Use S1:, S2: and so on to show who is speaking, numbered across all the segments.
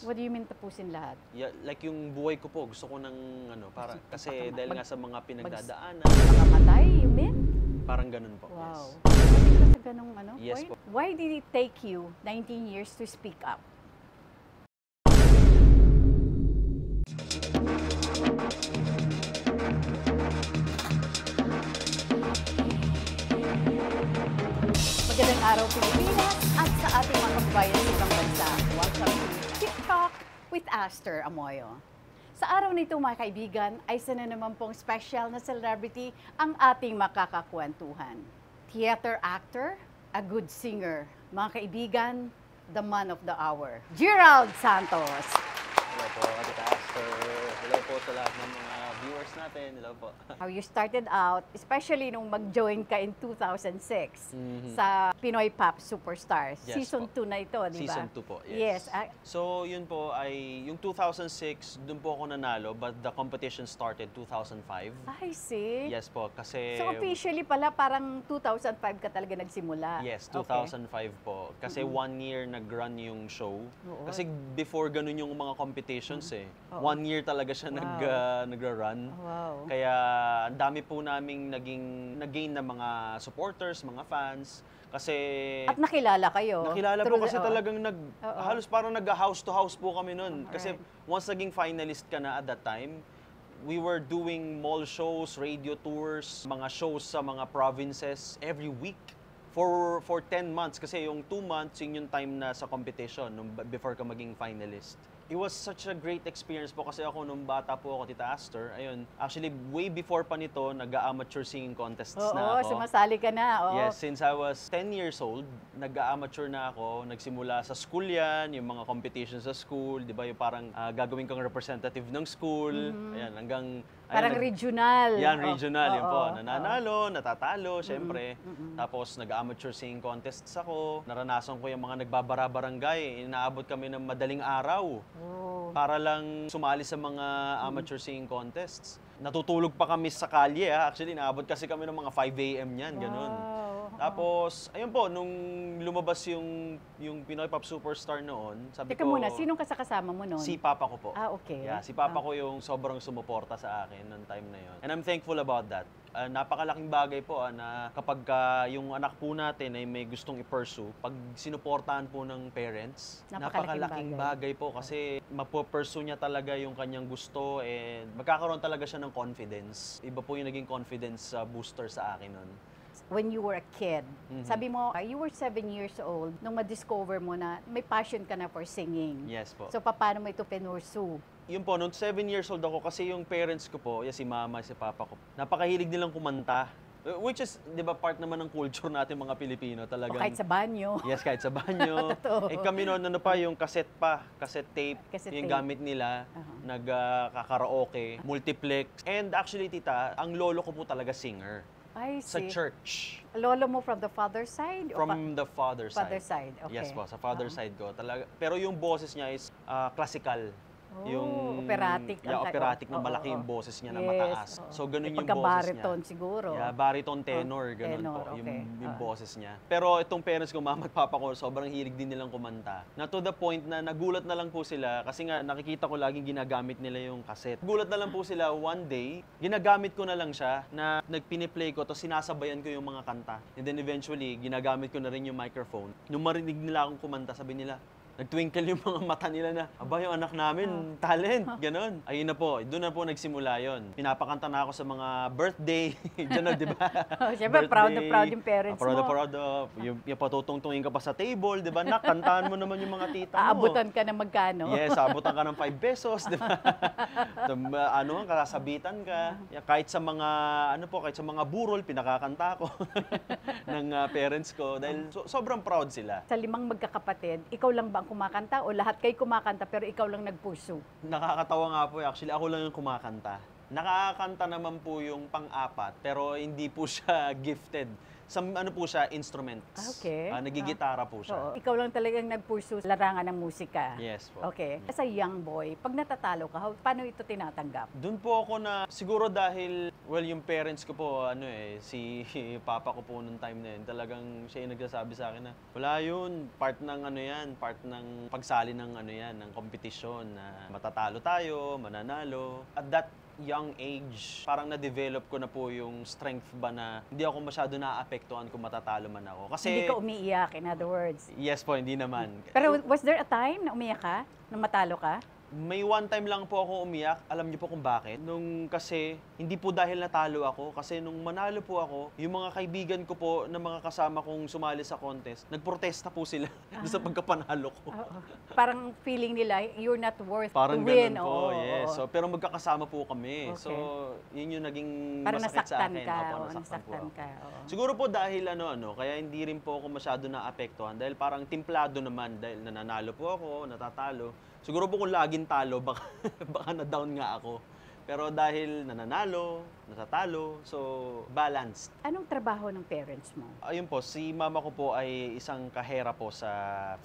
S1: What do you mean tapusin lahat?
S2: Yeah, like yung buhay ko po, gusto ko ng ano, para kasi dahil nga sa mga pinagdadaanan.
S1: Makamatay, you mean?
S2: Parang ganun po.
S1: Wow.
S2: Yes.
S1: Bakit ka sa ganung ano?
S2: Yes
S1: point?
S2: po.
S1: Why did it take you 19 years to speak up? Magandang araw, Pilipinas, at sa ating mga kababayan sa ibang bansa. Welcome to TikTok with Aster Amoyo. Sa araw nito, mga kaibigan, ay isa na naman pong special na celebrity ang ating makakakwentuhan. Theater actor, a good singer. Mga kaibigan, the man of the hour, Gerald Santos.
S2: Hello po, Ate Aster. Hello po sa lahat ng mga viewers natin. Hello po.
S1: How you started out, especially nung mag-join ka in 2006 sa Pinoy Pop Superstars.
S2: Yes
S1: Season
S2: po.
S1: 2 na ito, di ba?
S2: Season 2 po, yes.
S1: Yes.
S2: So, yun po ay, yung 2006, dun po ako nanalo, but the competition started 2005.
S1: I see.
S2: Yes po, kasi...
S1: So officially pala, parang 2005 ka talaga nagsimula?
S2: Yes,
S1: Okay.
S2: 2005 po. Kasi 1 year nag-run yung show.
S1: Oo.
S2: Kasi before ganun yung mga competitions eh.
S1: Oo.
S2: 1 year talaga siya nagra-run.
S1: Wow.
S2: Kaya ang dami po naming nag-gain na mga supporters, mga fans. Kasi
S1: At nakilala kayo?
S2: nakilala po
S1: through
S2: kasi
S1: the-
S2: talagang
S1: Oo.
S2: halos parang nag-house to house po kami nun. Kasi
S1: Alright.
S2: once naging finalist ka na at that time, we were doing mall shows, radio tours, mga shows sa mga provinces every week for 10 months. Kasi yung 2 months, yun yung time na sa competition before ka maging finalist. It was such a great experience po kasi ako nung bata po ako, Tita Aster. Ayun, actually way before pa nito, nag-amateur singing contests na
S1: Oo,
S2: ako.
S1: sumasali ka na. Oo.
S2: Yes, since I was 10 years old, nag-amateur na ako. Nagsimula sa school yan, yung mga competitions sa school, di ba? Yung parang gagawin kang representative ng school. Ayan, hanggang...
S1: Parang regional.
S2: Yan,
S1: Oh,
S2: regional. Yun po.
S1: oo,
S2: Nananalo, natatalo, syempre. Tapos nag-amateur singing contests ako. Naranasan ko yung mga nagbabara-barangay. Inaabot kami ng madaling araw
S1: Oh.
S2: para lang sumali sa mga amateur singing contests. Natutulog pa kami sa kalye. Actually, naabot kasi kami ng mga 5 a.m. yan, ganun.
S1: Wow.
S2: Tapos, ayun po, nung lumabas yung Pinoy Pop Superstar noon, sabi
S1: Teka
S2: ko...
S1: muna, sinong kasama mo noon?
S2: Si Papa ko po.
S1: Ah, okay.
S2: Yeah, si Papa ko yung sobrang sumuporta sa akin noong time na yun. And I'm thankful about that. Napakalaking bagay po na kapag yung anak po natin ay may gustong i-pursue, pag sinuportahan po ng parents, napakalaking bagay po kasi mapupursue niya talaga yung kanyang gusto and magkakaroon talaga siya ng confidence. Iba po yung naging confidence booster sa akin noon.
S1: When you were a kid, sabi mo, you were 7 years old nung ma-discover mo na may passion ka na for singing.
S2: Yes po.
S1: So, paano mo ito pinursu?
S2: Yun po, noong 7 years old ako, kasi yung parents ko po, si mama, si papa ko, napakahilig nilang kumanta. Which is, di ba, part naman ng culture natin mga Pilipino
S1: O
S2: talagang.
S1: kahit sa banyo.
S2: Yes, kahit sa banyo.
S1: Totoo.
S2: Kami noon, yung cassette tape,
S1: Cassette
S2: yung
S1: tape.
S2: gamit nila, nagkakaraoke, multiplex. And actually, tita, ang lolo ko po talaga singer.
S1: I
S2: Sa
S1: see.
S2: church.
S1: Lolo mo from the father side? O
S2: From the father side.
S1: father side, okay.
S2: Yes po, sa father side ko. Talaga. Pero yung boses niya is classical.
S1: Oh, operatic.
S2: Yeah, operatic na
S1: Oo,
S2: malaki
S1: oo.
S2: yung boses niya na
S1: Yes,
S2: mataas.
S1: oo.
S2: So, ganun
S1: May
S2: yung boses niya.
S1: pagka-baritone siguro.
S2: Yeah, baritone tenor, ganun
S1: tenor,
S2: po,
S1: okay.
S2: yung boses niya. Pero itong parents ko, mama at papa ko, sobrang hilig din nilang kumanta. Na to the point na nagulat na lang po sila, kasi nga nakikita ko laging ginagamit nila yung cassette. Gulat na lang po sila one day, ginagamit ko na lang siya, na nagpiniplay ko, to sinasabayan ko yung mga kanta. And then eventually, ginagamit ko na rin yung microphone. Nung marinig nila akong kumanta, sabi nila, nagtwinkle yung mga mata nila na, aba, yung anak namin, talent, ganon. Ayun na po, doon na po nagsimula yon. Pinapakanta na ako sa mga birthday, dyan na, di ba?
S1: Siyempre, proud na proud yung parents
S2: proud
S1: mo.
S2: Proud of. Yung patutungtungin ka pa sa table, di ba? Kantahan mo naman yung mga tita mo.
S1: Aabutan ka na magkano?
S2: Yes, aabutan ka ng 5 pesos, di ba? Kasabitan ka. Kahit sa mga, kahit sa mga burol, pinakakanta ko ng parents ko. Dahil sobrang proud sila.
S1: Sa 5 magkakapatid, ikaw lang ba ang kumakanta o lahat kayo kumakanta pero ikaw lang nagpursue?
S2: Nakakatawa nga po. Actually, ako lang yung kumakanta. Nakakanta naman po yung pang-apat, pero hindi po siya gifted Sa ano po siya, instruments.
S1: Okay.
S2: Nagigitara po siya.
S1: Oo. Ikaw lang talagang nag-pursue sa larangan ng musika.
S2: Yes po.
S1: Okay. As a young boy, pag natatalo ka, paano ito tinatanggap?
S2: Doon po ako na, siguro dahil, well, yung parents ko po, si papa ko po nung time na yun, talagang siya yung nagsasabi sa akin na, wala yun, part ng pagsali ng ng kompetisyon na matatalo tayo, mananalo. At that young age, parang na-develop ko na po yung strength ba na hindi ako masyado naaapektuhan kung matatalo man ako. Kasi,
S1: Hindi ka umiiyak, in other words.
S2: yes po, hindi naman.
S1: Pero was there a time na umiyak ka? Nung matalo ka?
S2: May one time lang po ako umiyak. Alam niyo po kung bakit? Kasi, hindi po dahil natalo ako. Kasi nung manalo po ako, yung mga kaibigan ko po na mga kasama kong sumali sa contest, nagprotesta po sila doon sa pagkapanalo ko.
S1: Oo. Parang feeling nila, you're not worth
S2: Parang
S1: to win.
S2: ganun po,
S1: Oo,
S2: yes.
S1: oo.
S2: So, pero magkakasama po kami.
S1: Okay.
S2: So, yun yung naging
S1: Parang
S2: masakit sa
S1: nasaktan
S2: akin.
S1: ka.
S2: Opo,
S1: Oo,
S2: nasaktan po
S1: nasaktan
S2: ako.
S1: ka. Oo.
S2: Siguro po dahil kaya hindi rin po ako masyado naapektuhan dahil parang timplado naman dahil nananalo po ako, natatalo. Siguro po kung laging talo, baka na-down nga ako. Pero dahil nananalo, natatalo, so balanced.
S1: Anong trabaho ng parents mo?
S2: Ayun po, si mama ko po ay isang kahera po sa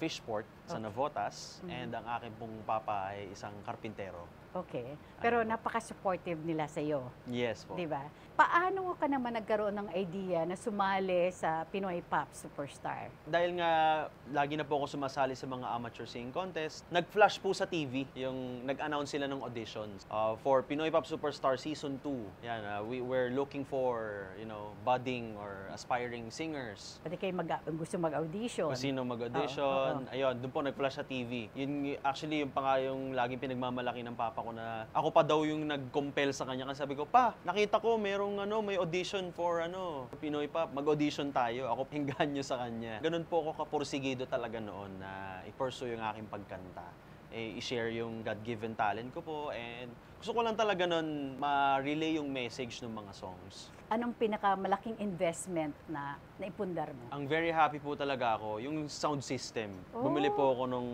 S2: Fishport, sa Navotas. And ang akin pong papa ay isang karpintero.
S1: Okay. Pero
S2: Ayun po.
S1: napaka-supportive nila sa'yo.
S2: Yes po.
S1: Di ba? Paano ka naman nagkaroon ng idea na sumali sa Pinoy Pop Superstar?
S2: Dahil nga, lagi na po ako sumasali sa mga amateur singing contest, nag-flash po sa TV, yung nag-announce sila ng auditions for Pinoy Pop Superstar Season 2. Yan, we were looking for, budding or aspiring singers.
S1: Pwede kayo gusto mag-audition.
S2: Kung sino mag-audition. Ayun, doon po nag-flash sa TV. Yun, actually, yung pa nga yung laging pinagmamalaki ng papa ko na ako pa daw yung nag-compel sa kanya. Kasi sabi ko, pa, nakita ko may audition for Pinoy Pop. Mag-audition tayo. Ako pinggan nyo sa kanya. Ganun po ako kapursigido talaga noon na i-pursue yung aking pagkanta. I-share yung God-given talent ko po. And gusto ko lang talaga noon ma-relay yung message ng mga songs.
S1: Anong pinakamalaking investment na naipundar mo?
S2: Ang very happy po talaga ako, yung sound system.
S1: Oh.
S2: Bumili po ako nung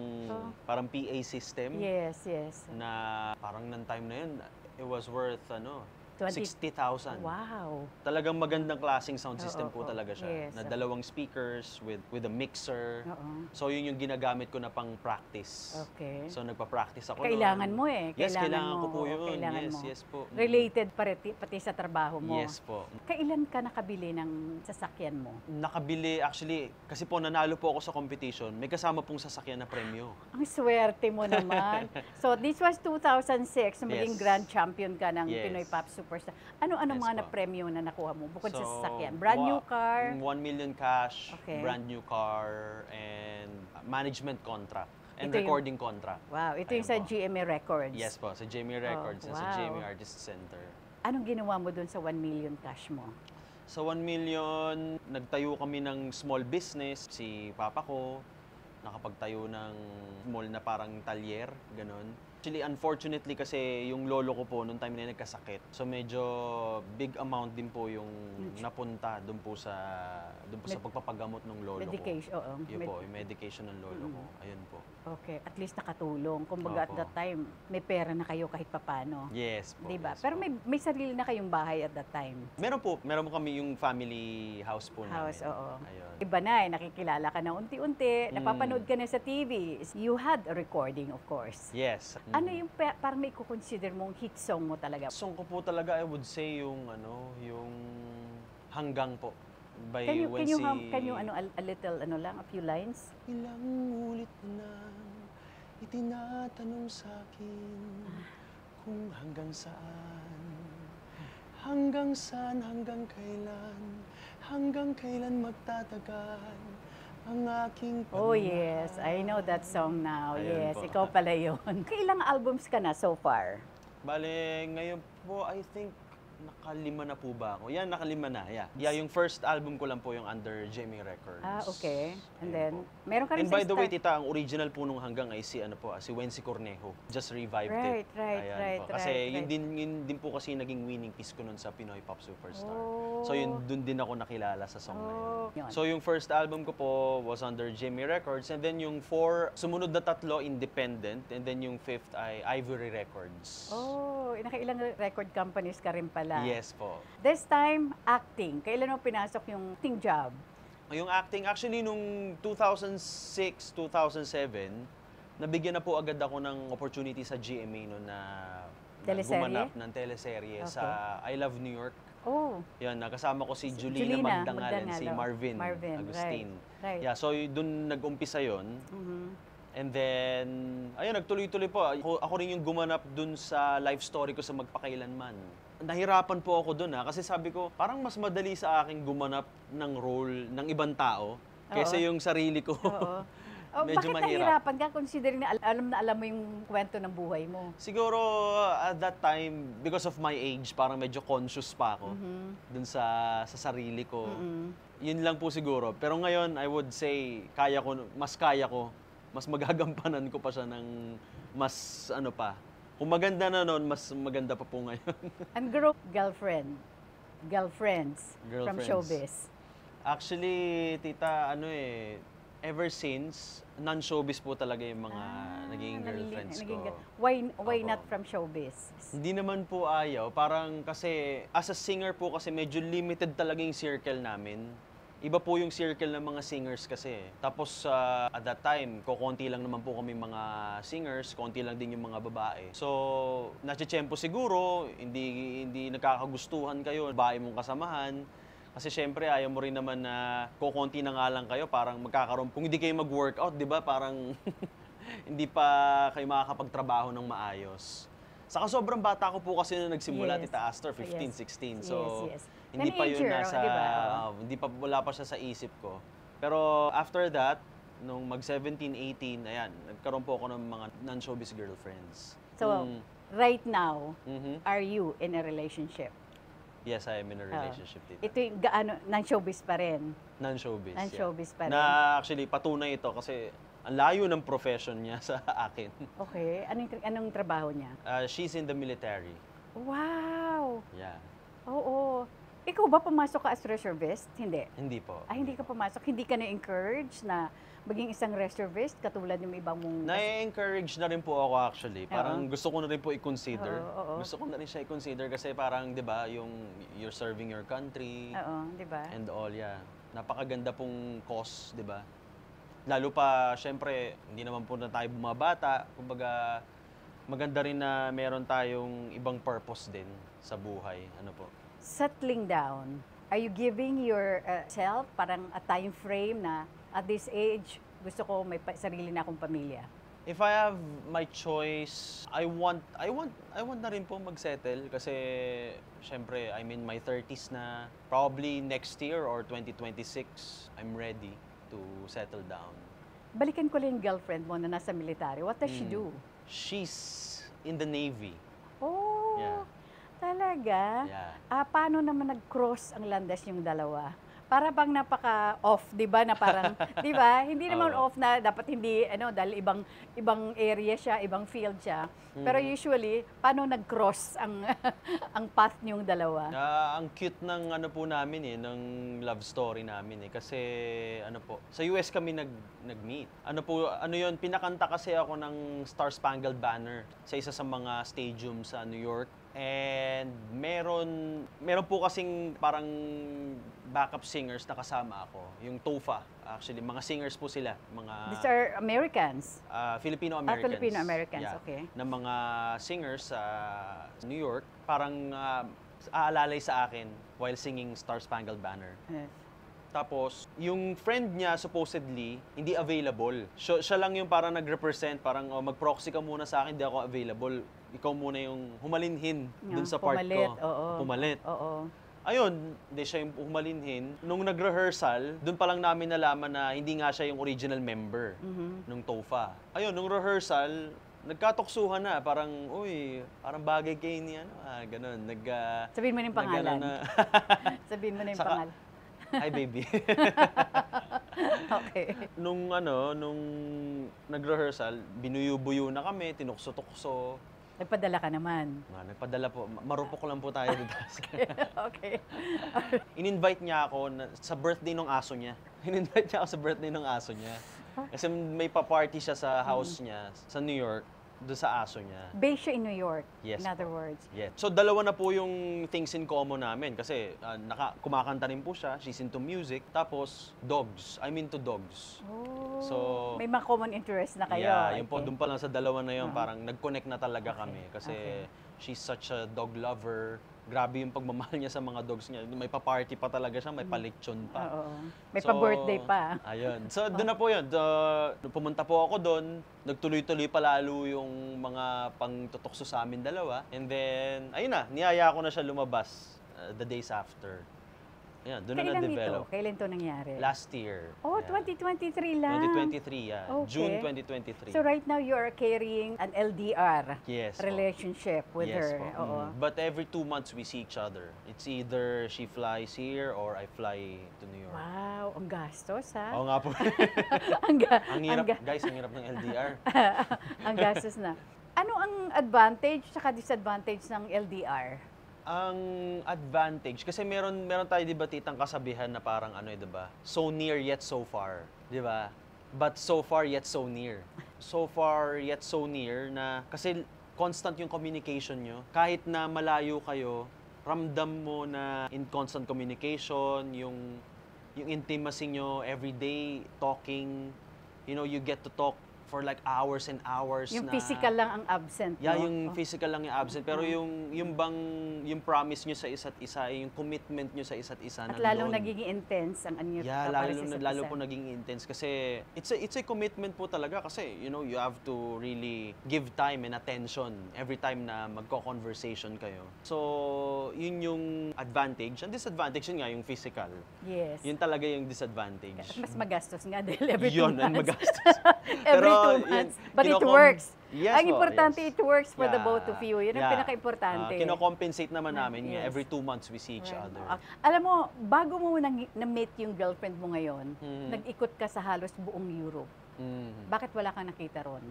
S2: parang PA system.
S1: Yes, yes.
S2: Na parang ng time na yun, it was worth
S1: 20
S2: 60,000.
S1: Wow.
S2: Talagang magandang klaseng sound system po
S1: Oo,
S2: talaga siya.
S1: yes.
S2: Na dalawang speakers with a mixer.
S1: Oo.
S2: So yun yung ginagamit ko na pang practice.
S1: Okay.
S2: So nagpa-practice ako
S1: Kailangan
S2: noon.
S1: mo eh.
S2: Yes, kailangan
S1: mo.
S2: ko po
S1: Oo,
S2: yun.
S1: kailangan
S2: Yes,
S1: mo.
S2: yes po.
S1: Related pati sa trabaho mo.
S2: Yes po.
S1: Kailan ka nakabili ng sasakyan mo?
S2: Nakabili, actually, kasi po nanalo po ako sa competition, may kasama pong sasakyan na premyo.
S1: Ang swerte mo naman. So this was 2006, na maging
S2: Yes.
S1: grand champion ka ng
S2: Yes.
S1: Pinoy Pop Superstar. Ano
S2: Yes
S1: mga
S2: po.
S1: na-premyo na nakuha mo bukod sa
S2: So,
S1: sasakyan? Brand new car?
S2: 1 million cash,
S1: Okay.
S2: brand new car, and management contract, and
S1: Ito yung-
S2: recording contract.
S1: Wow, ito yung
S2: Ayun
S1: sa
S2: po.
S1: GMA Records.
S2: Yes po, sa Jamie Records and sa
S1: wow.
S2: Jamie Artist Center.
S1: Anong ginawa mo dun sa 1 million cash mo?
S2: Sa 1 million, nagtayo kami ng small business. Si papa ko, nakapagtayo ng mall na parang talyer, ganun. Actually, unfortunately kasi yung lolo ko po noong time na yun nagkasakit. So medyo big amount din po yung napunta doon po sa pagpapagamot ng lolo
S1: Medication,
S2: ko.
S1: oo.
S2: Yun po, yung medication ng lolo ko. Ayun po.
S1: Okay, at least nakatulong. Kumbaga at
S2: Opo.
S1: that time, may pera na kayo kahit papano.
S2: Yes po.
S1: Diba?
S2: yes
S1: Pero
S2: po.
S1: may sarili na kayong bahay at that time.
S2: Meron po kami yung family house po
S1: House,
S2: namin.
S1: oo.
S2: Ayun.
S1: Iba na nakikilala ka na unti-unti, napapanood ka na sa TV. You had a recording, of course.
S2: Yes.
S1: Ano yung parang may consider mong hit song mo talaga?
S2: Song ko po talaga, I would say yung yung Hanggang po. By
S1: Can you,
S2: Wency.
S1: a little, lang, a few lines?
S2: Ilang ulit na itinatanong sa akin kung hanggang saan, hanggang kailan magtatagal ang aking
S1: Oh
S2: pagmamahal.
S1: yes, I know that song now.
S2: Ayun
S1: Yes,
S2: po.
S1: ikaw pala yun. Kailang albums ka na so far?
S2: Bale, ngayon po, I think, nakalima na po ba ako? Yan, nakalima na, yeah. Yeah, yung first album ko lang po yung under Jamie Records.
S1: Ah, okay. And
S2: Ayun
S1: then,
S2: po.
S1: meron ka rin
S2: And
S1: sa
S2: by the way,
S1: start-
S2: tita, ang original po nung Hanggang ay si Wency Cornejo. Just revived it.
S1: Right,
S2: po. Kasi
S1: right.
S2: yun din po kasi naging winning piece ko nun sa Pinoy Pop Superstar.
S1: Oh.
S2: So yun, dun din ako nakilala sa song na
S1: Yun.
S2: yun. So yung first album ko po was under Jamie Records, and then yung sumunod na 3, independent, and then yung 5th ay Ivory Records.
S1: Oh, nakailang record companies ka rin pala. pala.
S2: Yes po.
S1: This time, acting. Kailan mo pinasok yung acting job?
S2: Yung acting, actually, nung 2006, 2007, nabigyan na po agad ako ng opportunity sa GMA no, na
S1: Teleserye?
S2: gumanap ng teleserye
S1: Okay.
S2: sa I Love New York.
S1: Oh,
S2: Yan, nakasama ko si
S1: Julina
S2: Julina Magdangal and si
S1: Magdangal,
S2: Marvin Agustin.
S1: right.
S2: Yeah, so doon nag-umpisa yon.
S1: Mhm.
S2: And then, ayun, nagtuloy-tuloy po. Ako rin yung gumanap dun sa life story ko sa Magpakailanman. Nahirapan po ako dun kasi sabi ko, parang mas madali sa akin gumanap ng role ng ibang tao kaysa
S1: Oo.
S2: yung sarili ko.
S1: Oo. Oh,
S2: Medyo
S1: bakit
S2: mahirap.
S1: nahirapan ka considering na alam mo yung kwento ng buhay mo?
S2: Siguro at that time, because of my age, parang medyo conscious pa ako dun sa sarili ko. Yun lang po siguro. Pero ngayon, I would say, kaya ko, mas magagampanan ko pa siya ng mas ano pa. Kung maganda na noon, mas maganda pa po ngayon.
S1: And girlfriends from
S2: Girlfriends.
S1: showbiz.
S2: Actually, tita, ever since, non-showbiz po talaga yung mga naging girlfriends ko.
S1: Why
S2: Opo.
S1: not from showbiz?
S2: Hindi naman po ayaw. Parang kasi, as a singer po kasi medyo limited talaga yung circle namin. Iba po yung circle ng mga singers kasi. Tapos at that time, konti lang naman po kami mga singers, konti lang din yung mga babae. So, natsyempo siguro, hindi nagkakagustuhan kayo, babae mong kasamahan. Kasi syempre, ayaw mo rin naman na kukunti na nga lang kayo, parang magkakaroon. Kung hindi kayo mag-workout, di ba, parang hindi pa kayo makakapagtrabaho ng maayos. Saka sobrang bata ko po kasi na nagsimula,
S1: Yes.
S2: Tita Astor, 15, 16. So,
S1: Yes.
S2: hindi pa yun
S1: Teenager,
S2: nasa,
S1: di ba?
S2: wala pa siya sa isip ko. Pero after that, nung mag-17, 18, ayan, nagkaroon po ako ng mga non-showbiz girlfriends.
S1: So, right now,
S2: Mhm.
S1: are you in a relationship?
S2: Yes, I am in a relationship, Tita.
S1: Ito yung non-showbiz pa rin.
S2: Non-showbiz.
S1: Non-showbiz pa rin.
S2: Na actually, patunay ito kasi ang layo ng profession niya sa akin.
S1: Okay. Anong trabaho niya?
S2: She's in the military.
S1: Wow!
S2: Yeah.
S1: Oo. Ikaw ba pumasok ka as reservist? Hindi.
S2: Hindi po.
S1: Hindi ka pumasok. Hindi ka na-encourage na maging isang reservist katulad ng ibang mong...
S2: Na-encourage na rin po ako actually. Parang gusto ko na rin po i-consider.
S1: Oo.
S2: Gusto ko na rin siya i-consider kasi parang, di ba, yung you're serving your country
S1: Oo, di ba?
S2: and all, yeah. Napakaganda pong cause, di ba? Lalo pa, syempre, hindi naman po na tayo bumabata. Kumbaga, maganda rin na meron tayong ibang purpose din sa buhay. Ano po?
S1: Settling down, are you giving yourself parang a time frame na at this age, gusto ko may sarili na akong pamilya?
S2: If I have my choice, I want na rin po mag-settle kasi syempre I'm in my 30s na. Probably next year or 2026, I'm ready to settle down.
S1: Balikan ko lang yung girlfriend mo na nasa military. What does she do?
S2: She's in the Navy.
S1: Oh,
S2: Yeah.
S1: talaga?
S2: Yeah.
S1: Paano naman nag-cross ang landas yung dalawa? Para bang napaka-off, 'di ba? Na parang, 'di ba? Hindi naman
S2: Oo.
S1: off na dapat hindi dahil ibang area siya, ibang field siya. Pero usually, paano nag-cross ang ang path niyong dalawa?
S2: Ang cute ng ano po namin ng love story namin kasi ano po, sa US kami nag-meet. Ano 'yon, pinakanta kasi ako ng Star Spangled Banner sa isa sa mga stadium sa New York. And meron po kasing parang backup singers na kasama ako, yung TOFA. Actually, mga singers po sila, mga
S1: These are Americans.
S2: Filipino-Americans.
S1: Filipino-Americans,
S2: Yeah.
S1: okay.
S2: Na mga singers sa New York, parang aalalay sa akin while singing Star Spangled Banner.
S1: Yes.
S2: Tapos, yung friend niya supposedly hindi available. Siya lang yung parang nag-represent, parang mag-proxy ka muna sa akin, hindi ako available. Ikaw muna yung humalinhin dun sa part
S1: Pumalit,
S2: ko.
S1: oo.
S2: Pumalit.
S1: Oo.
S2: Ayun, hindi siya yung humalinhin. Nung nag-rehearsal, dun pa lang namin nalaman na hindi nga siya yung original member nung TOFA. Ayun, nung rehearsal, nagkatoksuhan na. Parang, uy, parang bagay kayo ni ganun.
S1: Sabihin mo na yung pangalan. Sabihin mo na yung
S2: Saka-
S1: pangalan.
S2: Hi, baby.
S1: Okay.
S2: nung nag-rehearsal, binuyo-buyo na kami, tinukso-tukso.
S1: Nagpadala ka naman.
S2: Nagpadala po. Marupok lang po tayo dito.
S1: Okay.
S2: In-invite niya ako sa birthday ng aso niya. In-invite niya ako sa birthday ng aso niya. Kasi may pa-party siya sa house niya sa New York. doon sa aso niya.
S1: Based siya in New York,
S2: Yes
S1: in other
S2: po.
S1: words.
S2: Yeah. So dalawa na po yung things in common namin kasi kumakanta rin po siya, she's into music, tapos dogs. I'm into dogs.
S1: Oh,
S2: So,
S1: may mga common interest na kayo.
S2: Yeah, yun po,
S1: Okay.
S2: doon pa lang sa dalawa na yun,
S1: Oo.
S2: parang nag-connect na talaga kami kasi
S1: Okay.
S2: she's such a dog lover. Grabe yung pagmamahal niya sa mga dogs niya. May pa-party pa talaga siya, may pa-lechon pa.
S1: Oo. May
S2: So,
S1: pa-birthday pa.
S2: Ayun. So, doon na po yun. Nung pumunta po ako doon, nagtuloy-tuloy pa lalo yung mga pangtutokso sa amin dalawa. And then, ayun na, niyaya ko na siya lumabas the days after. Ayan, doon na
S1: Kailan
S2: na-develop.
S1: ito? Kailan ito nangyari?
S2: Last year.
S1: Oh,
S2: Yeah.
S1: 2023 lang.
S2: 2023, yeah.
S1: Okay.
S2: June 2023.
S1: So right now you are carrying an LDR
S2: Yes po.
S1: relationship with
S2: Yes
S1: her.
S2: po.
S1: Oo.
S2: But every 2 months we see each other. It's either she flies here or I fly to New York.
S1: Wow, ang gastos ha.
S2: Oo nga po.
S1: ang, ga-
S2: Ang hirap, guys, ang hirap ng LDR.
S1: ang gastos na. Ano ang advantage at disadvantage ng LDR?
S2: Ang advantage, kasi meron tayo, di ba, titang kasabihan na parang ano, di ba? So near yet so far, di ba? But so far yet so near. So far yet so near na, kasi constant yung communication nyo. Kahit na malayo kayo, ramdam mo na in constant communication, yung intimacy nyo, everyday talking, you know, you get to talk for like hours and hours
S1: Yung
S2: na...
S1: physical lang ang absent,
S2: Yeah,
S1: no?
S2: yung physical lang yung absent. Pero yung promise nyo sa isa't isa, yung commitment nyo sa isa't isa,
S1: At
S2: nandun.
S1: lalong nagiging intense ang anyo
S2: Yeah,
S1: para sa isa't
S2: lalo
S1: isa.
S2: po naging intense kasi it's a commitment po talaga kasi you know, you have to really give time and attention every time na magko-conversation kayo. So, yun yung advantage. Ang disadvantage yun nga yung physical.
S1: Yes.
S2: Yun talaga yung disadvantage.
S1: At mas magastos nga dahil every 2
S2: Yun, ang
S1: months.
S2: magastos.
S1: every
S2: Pero,
S1: 2 months.
S2: yun,
S1: But it
S2: kinokom-
S1: works.
S2: Yes
S1: Ang
S2: po,
S1: importante,
S2: yes.
S1: it works for the
S2: Yeah,
S1: both of you. Yun ang
S2: yeah.
S1: pinaka-importante.
S2: Kino-compensate naman namin
S1: Yes.
S2: every 2 months we see each
S1: Right.
S2: other.
S1: Alam mo, bago mo na-meet yung girlfriend mo ngayon,
S2: Mhm.
S1: nag-ikot ka sa halos buong Europe.
S2: Mm.
S1: Bakit wala kang nakita ron?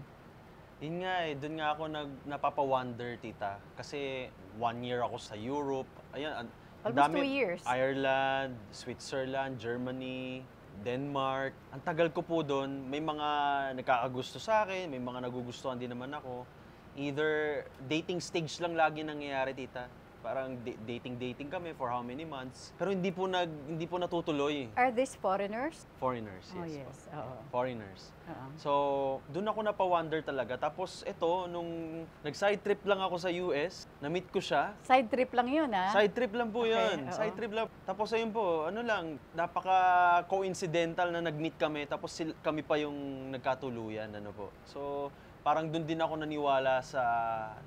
S2: Yun nga doon nga ako napapa-wonder, tita. Kasi 1 year ako sa Europe. Ayan, ang
S1: Almost 2 years.
S2: Ireland, Switzerland, Germany, Denmark. Ang tagal ko po doon. May mga nagkakagusto sa akin, may mga nagugustuhan din naman ako. Either dating stage lang lagi nangyayari, tita. Parang dating kami for how many months. Pero hindi po natutuloy.
S1: Are these foreigners?
S2: Foreigners,
S1: Oh,
S2: yes.
S1: yes.
S2: Po.
S1: Oo.
S2: Foreigners.
S1: Oo.
S2: So, doon ako napawonder talaga. Tapos ito, nung nag-side trip lang ako sa US, na-meet ko siya.
S1: Side trip lang yun, ha?
S2: Side trip lang po
S1: Okay,
S2: yun.
S1: oo.
S2: Side trip lang. Tapos ayun po, ano lang, napaka-coincidental na nag-meet kami. Tapos kami pa yung nagkatuluyan. Ano po. So, parang doon din ako naniwala sa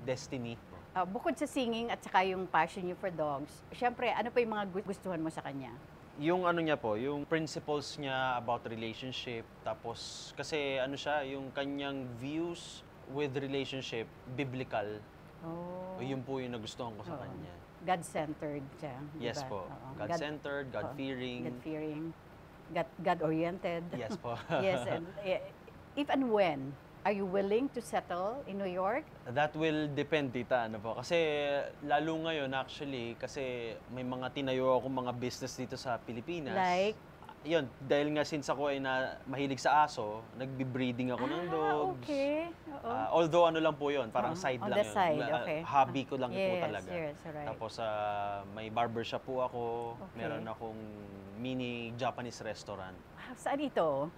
S2: destiny.
S1: Bukod sa singing at saka yung passion niyo for dogs, syempre, ano pa yung mga gustuhan mo sa kanya?
S2: Yung ano niya po, yung principles niya about relationship. Tapos, kasi ano siya, yung kanyang views with relationship, biblical.
S1: Oh.
S2: Yun po yung nagustuhan ko sa
S1: Oo.
S2: kanya.
S1: God-centered siya.
S2: Yes
S1: diba?
S2: po.
S1: Oo.
S2: God-centered, God-fearing.
S1: God-fearing. God-oriented.
S2: Yes po.
S1: Yes, and if and when, are you willing to settle in New York?
S2: That will depend, tita. Ano po. Kasi lalo ngayon, actually, kasi may mga tinayo akong mga business dito sa Pilipinas.
S1: Like?
S2: Yun, dahil nga since ako ay mahilig sa aso, nagbe-breeding ako ng dogs.
S1: Okay. Oo.
S2: Although ano lang po yun, parang side
S1: On
S2: lang
S1: the
S2: yun.
S1: side, okay.
S2: Hobby ko lang po
S1: Yes,
S2: talaga.
S1: yes, right.
S2: Tapos may barbershop po ako,
S1: Okay.
S2: meron akong mini Japanese restaurant.
S1: Saan ito?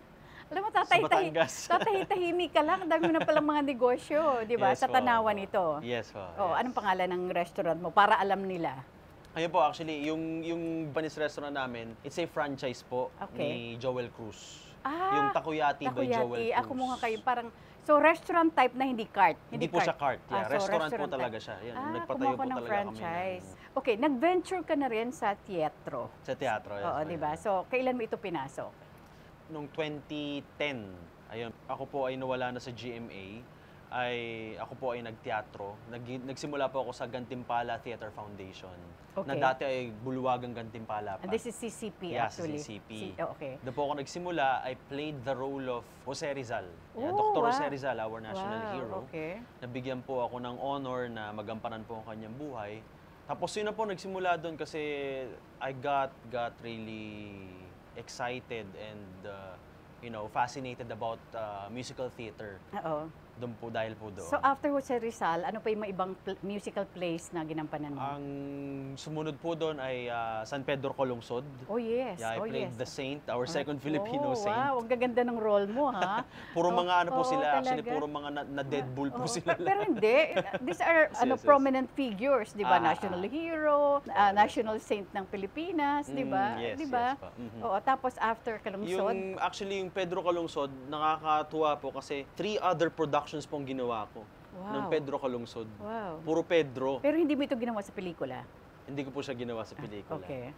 S1: Alam mo,
S2: Sa Batangas.
S1: tatahimik ka lang. Ang dami mo na palang mga negosyo, di ba?
S2: Yes
S1: Sa
S2: po,
S1: Tanawan
S2: opo.
S1: ito.
S2: Yes po.
S1: Oh,
S2: yes.
S1: anong pangalan ng restaurant mo para alam nila?
S2: Ayun po, actually, yung Japanese restaurant namin, it's a franchise po
S1: Okay.
S2: ni Joel Cruz.
S1: Ah,
S2: Yung Takoyaki by Joel Cruz.
S1: Ako muna kayo parang, so restaurant type na hindi cart.
S2: Hindi po siya cart. Yeah,
S1: so
S2: restaurant po
S1: type.
S2: talaga siya. Yan, nagpatayo
S1: kumuha
S2: po
S1: ko ng
S2: talaga
S1: franchise.
S2: kami
S1: Okay, nag-venture ka na rin sa teatro.
S2: sa teatro. Yes,
S1: Oo,
S2: po,
S1: di
S2: yan.
S1: ba? So, kailan mo ito pinasok?
S2: Noong 2010, ayun, ako po ay nawala na sa GMA, ako po ay nagteatro. Nagsimula po ako sa Gantimpala Theater Foundation. Na
S1: Okay.
S2: dati ay Bulwagang Gantimpala pa.
S1: And this is CCP
S2: Yeah,
S1: actually.
S2: CCP.
S1: Okay.
S2: Doon po ako nagsimula, I played the role of Jose Rizal. Yeah,
S1: Oh,
S2: Dr.
S1: wow.
S2: Jose Rizal, our national
S1: Wow,
S2: hero.
S1: okay.
S2: Nabigyan po ako ng honor na magampanan po ang kanyang buhay. Tapos yun na po, nagsimula doon kasi I got really excited and fascinated about musical theater.
S1: Oo.
S2: Doon po dahil po doon.
S1: So after Jose Rizal, ano pa yung mga ibang musical plays na ginampanan mo?
S2: Ang sumunod po doon ay San Pedro Calungsod.
S1: Oh yes,
S2: Yeah, I
S1: oh
S2: played
S1: yes.
S2: the Saint, our second Filipino saint.
S1: Wow, ang gaganda ng role mo, ha?
S2: Puro mga ano po
S1: Oo,
S2: sila, actually
S1: talaga.
S2: puro mga na Deadpool po
S1: Oo,
S2: sila.
S1: pero hindi. These are
S2: Yes.
S1: prominent figures, di ba?
S2: Ah,
S1: National hero, National Saint ng Pilipinas, di ba?
S2: yes,
S1: Di ba?
S2: yes po. Mhm.
S1: Oo, tapos after Kalungsod,
S2: Actually, yung Pedro Calungsod, nakakatuwa po kasi 3 other productions pong ginawa ko ng
S1: Wow.
S2: Pedro Calungsod.
S1: wow.
S2: Puro Pedro.
S1: Pero hindi mo ito ginawa sa pelikula.
S2: Hindi ko po siya ginawa sa pelikula.
S1: Okay.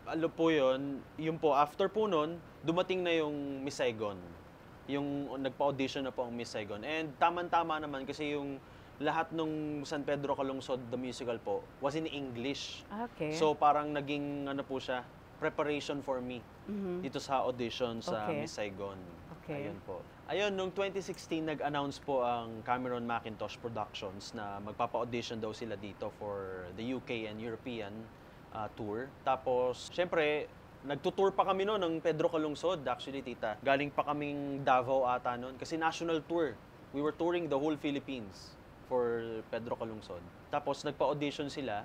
S2: Ano po yun po, after po nun, dumating na yung Miss Saigon. Yung nagpa-audition na po ang Miss Saigon. And tama-tama naman kasi yung lahat nung San Pedro Calungsod, the musical po, was in English.
S1: Okay.
S2: So parang naging ano po siya, preparation for me
S1: Mhm.
S2: dito sa audition sa
S1: Okay.
S2: Miss Saigon.
S1: Okay.
S2: Ayun po. Ayun, nung 2016, nag-announce po ang Cameron Macintosh Productions na magpapa-audition daw sila dito for the UK and European tour. Tapos, syempre, nagtutour pa kami noon ng Pedro Calungsod, actually, tita. Galing pa kaming Davao ata noon kasi national tour. We were touring the whole Philippines for Pedro Calungsod. Tapos, nagpa-audition sila.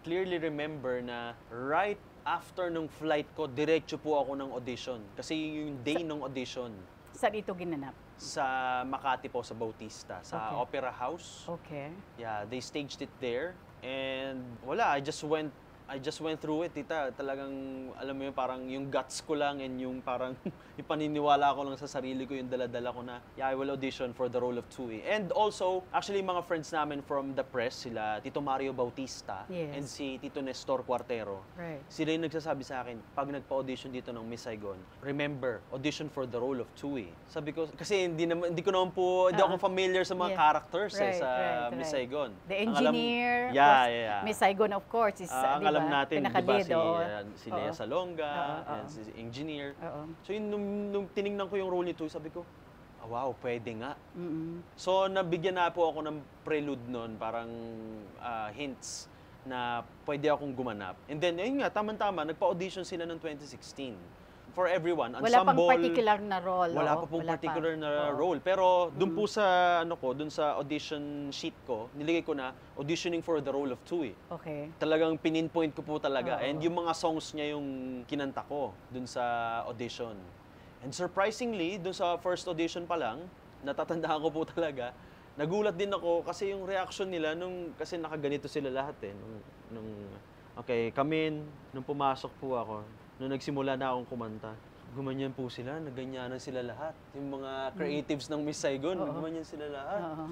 S2: Clearly remember na right after nung flight ko, diretso po ako ng audition. Kasi yung day ng audition,
S1: Saan ito ginanap?
S2: sa Makati po, sa Bautista, sa
S1: Okay.
S2: Opera House.
S1: Okay.
S2: Yeah, they staged it there. And wala, I just went through it, tita. Talagang, alam mo yun, parang yung guts ko lang and yung parang ipaniniwala ko lang sa sarili ko, yung dala-dala ko na, yeah, I will audition for the role of Tsui. And also, actually, mga friends namin from the press, sila Tito Mario Bautista
S1: Yes.
S2: and si Tito Nestor Cuartero.
S1: Right.
S2: Sila yung nagsasabi sa akin, pag nagpa-audition dito ng Miss Saigon, remember, audition for the role of Tsui. Sabi ko, kasi hindi ko naman po, hindi ako familiar sa mga
S1: Yeah.
S2: characters
S1: Right,
S2: sa
S1: right,
S2: Miss
S1: right.
S2: Saigon.
S1: The
S2: Ang alam-
S1: engineer, of
S2: Yeah,
S1: course,
S2: yeah.
S1: Miss Saigon, of course, is,
S2: Ang
S1: di ba,
S2: alam natin, di ba,
S1: pinaka-lead,
S2: si Lea
S1: Oo.
S2: Salonga,
S1: Oo,
S2: and si engineer.
S1: Oo.
S2: So yun, nung tiningnan ko yung role nito, sabi ko, wow, pwede nga.
S1: Mm-mm.
S2: So nabigyan na po ako ng prelude nun, parang hints na pwede akong gumanap. And then, ayun nga, tama-tama, nagpa-audition sila ng 2016. For everyone,
S1: Wala pang
S2: ensemble,
S1: particular na role.
S2: wala
S1: oo?
S2: pa pong
S1: Wala
S2: particular
S1: pa.
S2: na
S1: Oo.
S2: role. Pero doon po sa doon sa audition sheet ko, niligay ko na auditioning for the role of Tsui.
S1: Okay.
S2: Talagang pininpoint ko po talaga.
S1: Oo.
S2: And yung mga songs niya yung kinanta ko doon sa audition. And surprisingly, doon sa first audition pa lang, natatandaan ko po talaga, nagulat din ako kasi yung reaction nila kasi nakaganito sila lahat eh. Okay, come in, nung pumasok po ako, nung nagsimula na akong kumanta, gumanyan po sila, nagganyanan sila lahat. Yung mga creatives ng Miss Saigon, gumanyan sila lahat.
S1: Oo.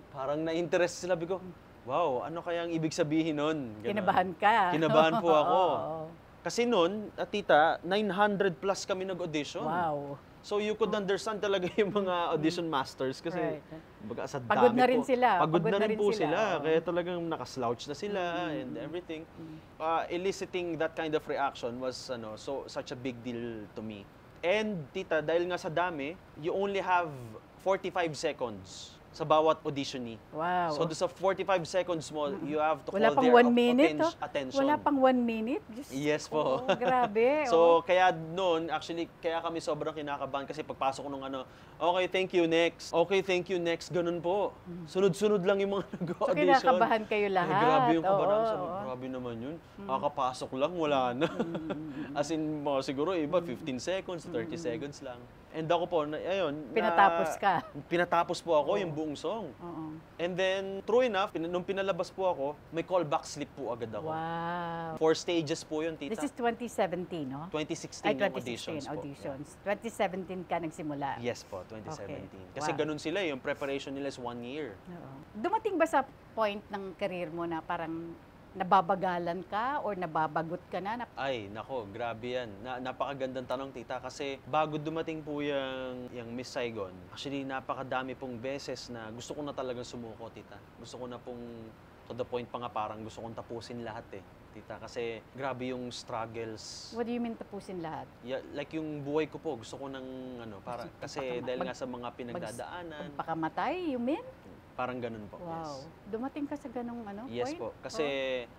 S2: Parang na-interest sila, sabi ko, wow, ano kaya ang ibig sabihin nun? Ganon.
S1: Kinabahan ka.
S2: Kinabahan po ako.
S1: Oo.
S2: Kasi nun, tita, 900 plus kami nag-audition.
S1: Wow.
S2: So you could understand talaga yung mga audition masters kasi
S1: Right.
S2: baga sa
S1: Pagod
S2: dami
S1: na rin
S2: po.
S1: sila.
S2: Pagod na rin po
S1: sila.
S2: sila.
S1: Oo.
S2: Kaya talagang nakaslouch na sila and everything. Eliciting that kind of reaction was such a big deal to me. And tita, dahil nga sa dami, you only have 45 seconds sa bawat auditionee.
S1: Wow.
S2: So doon sa 45 seconds mo, you have to
S1: Wala
S2: call
S1: pang
S2: their
S1: 1 minute,
S2: attention.
S1: Wala pang 1 minute? Diyos
S2: Yes
S1: ko,
S2: po.
S1: grabe.
S2: So, kaya noon, actually, kaya kami sobrang kinakabahan kasi pagpasok ko nung okay, thank you, next. Okay, thank you, next. Ganun po. Sunod-sunod lang yung mga
S1: So,
S2: nag-audition.
S1: kinakabahan kayo lahat.
S2: Ay, grabe yung kabahan.
S1: Oo,
S2: Sabi,
S1: oo.
S2: grabe naman yun. Kakapasok lang, wala na. As in, mga siguro, iba, 15 seconds, 30 seconds lang. And ako po,
S1: Pinatapos ka.
S2: Pinatapos po ako yung buong song.
S1: Oo.
S2: And then, true enough, nung pinalabas po ako, may callback slip po agad ako.
S1: Wow.
S2: 4 stages po yun, tita.
S1: This is 2017, no?
S2: 2016
S1: Ay,
S2: yung auditions
S1: 2016
S2: po.
S1: auditions. 2017 ka nagsimula.
S2: Yes po, 2017.
S1: Okay.
S2: Kasi
S1: Wow.
S2: ganun sila, yung preparation nila is 1 year.
S1: Oo. Dumating ba sa point ng career mo na parang nababagalan ka or nababagot ka na?
S2: Ay, nako, grabe yan. Napakagandang tanong, tita. Kasi bago dumating po yung Miss Saigon, actually, napakadami pong beses na gusto ko na talagang sumuko, tita. Gusto ko na pong, to the point pa nga parang gusto kong tapusin lahat eh, tita. Kasi grabe yung struggles.
S1: What do you mean tapusin lahat?
S2: Yeah, like yung buhay ko po, gusto ko ng kasi dahil nga sa mga pinagdadaanan,
S1: Pagpakamatay, you mean?
S2: parang ganun po.
S1: Wow.
S2: Yes.
S1: Dumating ka sa ganong
S2: Yes
S1: point?
S2: po. Kasi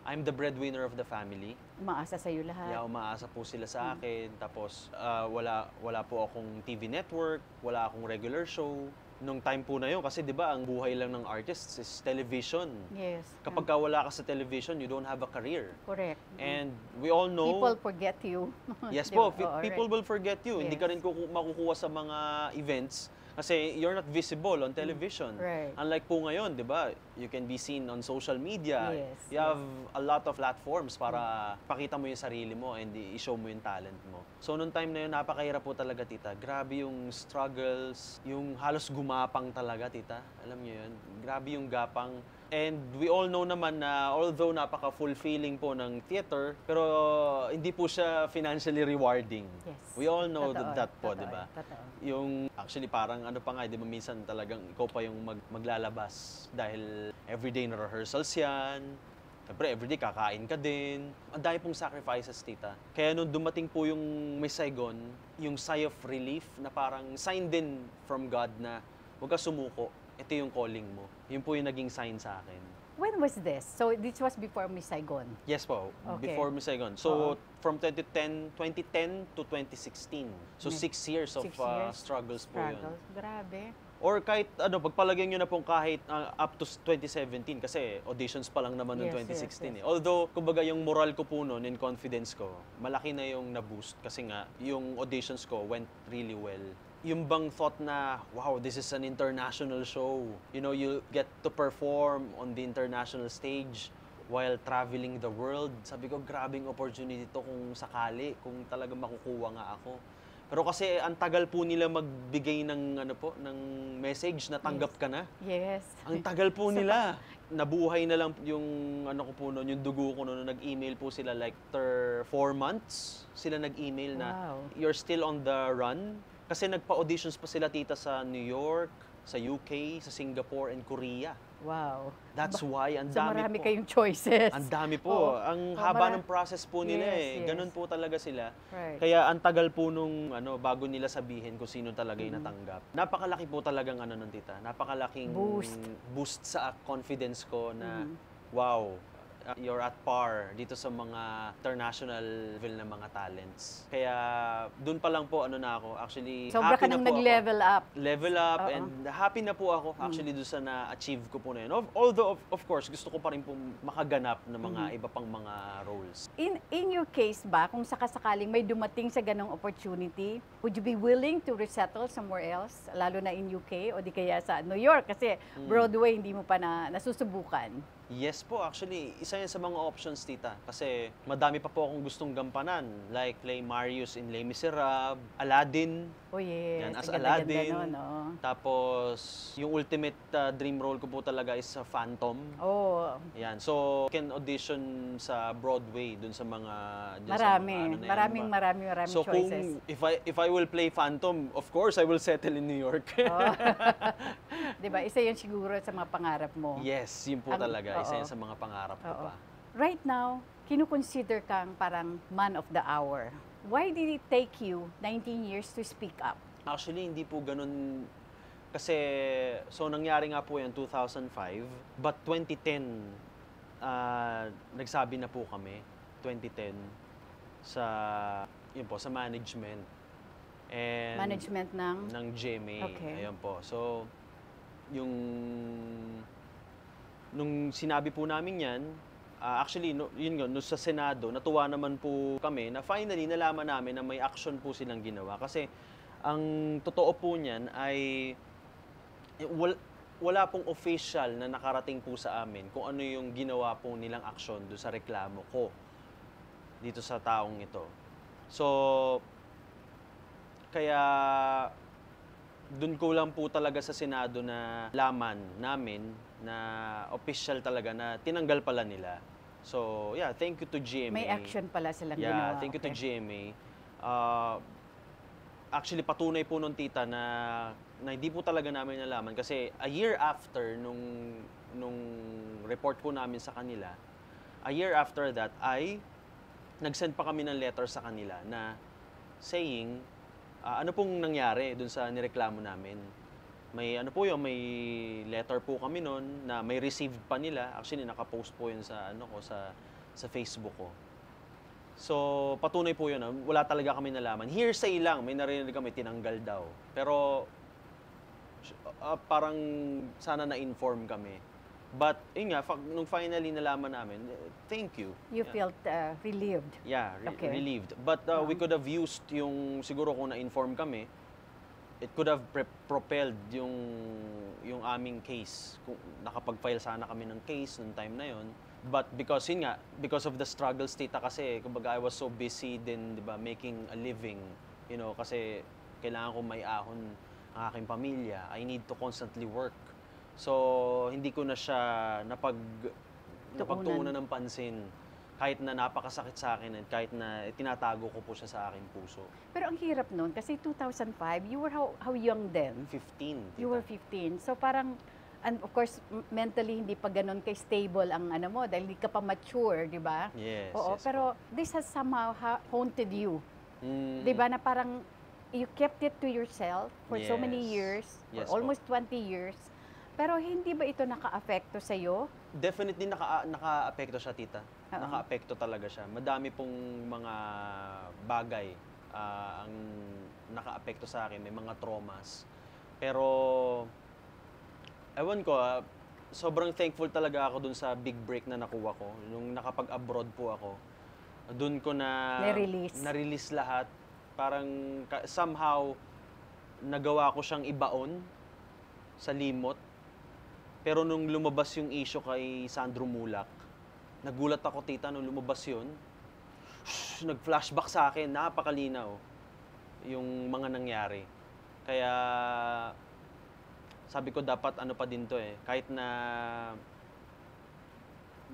S2: I'm the breadwinner of the family.
S1: Umaasa sa'yo lahat.
S2: Yeah, umaasa po sila sa akin. Tapos wala po akong TV network, wala akong regular show. nung time po na yun. Kasi di ba, ang buhay lang ng artists is television.
S1: Yes.
S2: Kapag ka wala ka sa television, you don't have a career.
S1: Correct.
S2: And we all know...
S1: People forget you.
S2: Yes
S1: Di
S2: po,
S1: ba? Oo,
S2: people
S1: right.
S2: will forget you. Hindi ka rin makukuha sa mga events kasi you're not visible on television.
S1: Right.
S2: Unlike po ngayon, di ba, you can be seen on social media.
S1: Yes,
S2: You have a lot of platforms para pakita mo yung sarili mo and i-show mo yung talent mo. So, nung time na yun, napakahirap po talaga, tita. Grabe yung struggles, yung halos gumapang talaga, tita. Alam niyo yun? Grabe yung gapang. And we all know naman na although napaka-fulfilling po ng theater, pero hindi po siya financially rewarding.
S1: Yes.
S2: We all know
S1: Totoo,
S2: that po,
S1: totoo,
S2: di ba?
S1: totoo.
S2: Yung actually parang ano pa nga, di ba minsan talagang ikaw pa yung maglalabas dahil everyday na rehearsals yan. Siyempre, everyday kakain ka din. Ang dami pong sacrifices, tita. Kaya nung dumating po yung Miss Saigon, yung sigh of relief na parang sign din from God na huwag ka sumuko. Ito yung calling mo. Yun po yung naging sign sa akin.
S1: When was this? So this was before Miss Saigon.
S2: Yes po,
S1: Okay.
S2: before Miss Saigon. So, from 2010 to 2016. So, 6 years of
S1: 6 years.
S2: struggles po yun.
S1: Struggles. Grabe.
S2: Or kahit, pagpalagyan nyo na pong kahit up to 2017 kasi auditions pa lang naman noong
S1: Yes,
S2: 2016
S1: yes.
S2: Although, kumbaga yung moral ko po noon and confidence ko, malaki na yung na-boost kasi nga, yung auditions ko went really well. Yung bang thought na, wow, this is an international show. You know, you get to perform on the international stage while traveling the world. Sabi ko, grabing opportunity to kung sakali, kung talaga makukuha nga ako. Pero kasi ang tagal po nila magbigay ng ng message na tanggap ka na.
S1: Yes.
S2: Ang tagal po nila. Nabuhay na lang yung ko po noon, yung dugo ko noon, nag-email po sila like after 4 months sila nag-email na
S1: Wow.
S2: you're still on the run. Kasi nagpa-auditions pa sila, tita, sa New York, sa UK, sa Singapore, and Korea.
S1: Wow.
S2: That's why, ang
S1: So
S2: dami
S1: marami
S2: po.
S1: kayong choices.
S2: Ang dami po.
S1: Oo.
S2: Ang
S1: Oo,
S2: haba ng process po nila
S1: Yes, yes.
S2: Ganun po talaga sila.
S1: Right.
S2: Kaya ang tagal po nung bago nila sabihin kung sino talaga yung natanggap. Napakalaki po talagang nun, tita. Napakalaking boost sa confidence ko na wow, you're at par dito sa mga international level na mga talents. Kaya doon pa lang po na ako. Actually,
S1: Sobra
S2: happy
S1: ka
S2: na
S1: nang
S2: po ako.
S1: nag-level up.
S2: Level up
S1: Oo.
S2: and happy na po ako actually doon sa na-achieve ko po na yun. Although, of course, gusto ko pa rin po makaganap ng mga iba pang mga roles.
S1: In your case ba, kung sakasakaling may dumating sa ganong opportunity, would you be willing to resettle somewhere else, lalo na in UK o di kaya sa New York? Kasi Broadway hindi mo pa nasusubukan.
S2: Yes po, actually, isa yan sa mga options, tita. Kasi madami pa po akong gustong gampanan. Like play Marius in Les Miserables, Aladdin.
S1: Oh yes,
S2: Yan, as
S1: ang ganda-ganda
S2: Aladdin.
S1: nun, oo.
S2: Tapos, yung ultimate dream role ko po talaga is sa Phantom.
S1: Oh,
S2: Yan. So, can audition sa Broadway dun sa mga... dun sa
S1: marami.
S2: mga na yan,
S1: Maraming
S2: So,
S1: choices.
S2: kung if I will play Phantom, of course, I will settle in New York.
S1: Oh. Diba? Isa yun siguro sa mga pangarap mo.
S2: Yes, yun po talaga. Isa
S1: oo.
S2: yan sa mga pangarap ko
S1: Oo.
S2: pa.
S1: Right now, kinukonsider kang parang man of the hour. Why did it take you 19 years to speak up?
S2: Actually, hindi po ganun. Kasi, so nangyari nga po yan 2005. But 2010, nagsabi na po kami, 2010, yun po, sa management. And
S1: Management ng
S2: GMA.
S1: Okay.
S2: Ayun po. So, nung sinabi po namin yan, actually, yun nga, no, sa Senado, natuwa naman po kami na finally nalaman namin na may action po silang ginawa. Kasi ang totoo po niyan ay wala pong official na nakarating po sa amin kung ano yung ginawa po nilang aksyon doon sa reklamo ko dito sa taong ito. So, kaya doon ko lang po talaga sa Senado na laman namin na official talaga na tinanggal pala nila. So, yeah, thank you to GMA.
S1: may action pala silang
S2: Yeah,
S1: ginawa.
S2: thank you to
S1: Okay.
S2: GMA. Actually, patunay po nung tita na hindi po talaga namin nalaman kasi a year after nung report po namin sa kanila, a year after that ay nag-send pa kami ng letter sa kanila na saying ano pong nangyari dun sa nireklamo namin. May may letter po kami noon na may received pa nila. Actually, naka-post po 'yun sa sa Facebook ko. So, patunay po 'yun. Wala talaga kami nalaman. Hearsay lang, may narinig kami tinanggal daw. Pero parang sana na-inform kami. But, yun nga, nung finally nalaman namin, thank you.
S1: You felt relieved.
S2: Yeah,
S1: Okay.
S2: relieved. But we could have used yung, siguro kung na-inform kami, it could have propelled yung aming case. Kung nakapag-file sana kami ng case nung time na yon. But because yun nga, because of the struggles tita kasi, kumbaga I was so busy din, di ba, making a living, kasi kailangan ko may ahon ang aking pamilya. I need to constantly work. So, hindi ko na siya napagtuunan ng pansin. Kahit na napakasakit sa akin at kahit na tinatago ko po siya sa aking puso.
S1: Pero ang hirap nun, kasi 2005, you were how young then?
S2: 15, tita.
S1: You were 15. So parang, and of course, mentally hindi pa ganun kay stable ang ano mo dahil hindi ka pa mature, di ba?
S2: Yes,
S1: Oo,
S2: yes
S1: pero this has somehow haunted you.
S2: Mm.
S1: Di ba na parang you kept it to yourself for so many
S2: Yes.
S1: years,
S2: Yes
S1: for
S2: po.
S1: almost 20 years. Pero hindi ba ito naka-apekto sa'yo?
S2: Definitely naka-apekto siya, tita.
S1: Oo.
S2: Naka-apekto talaga siya. Madami pong mga bagay ang naka-apekto sa akin. May mga traumas. Pero, ewan ko, sobrang thankful talaga ako dun sa big break na nakuha ko. Nung nakapag-abroad po ako, dun ko na na-release lahat. Parang somehow, nagawa ko siyang ibaon sa limot. Pero nung lumabas yung issue kay Sandro Mulak, nagulat ako, tita, nung lumabas yun. Nag-flashback sa akin, napakalinaw yung mga nangyari. Kaya sabi ko dapat ano pa din to kahit na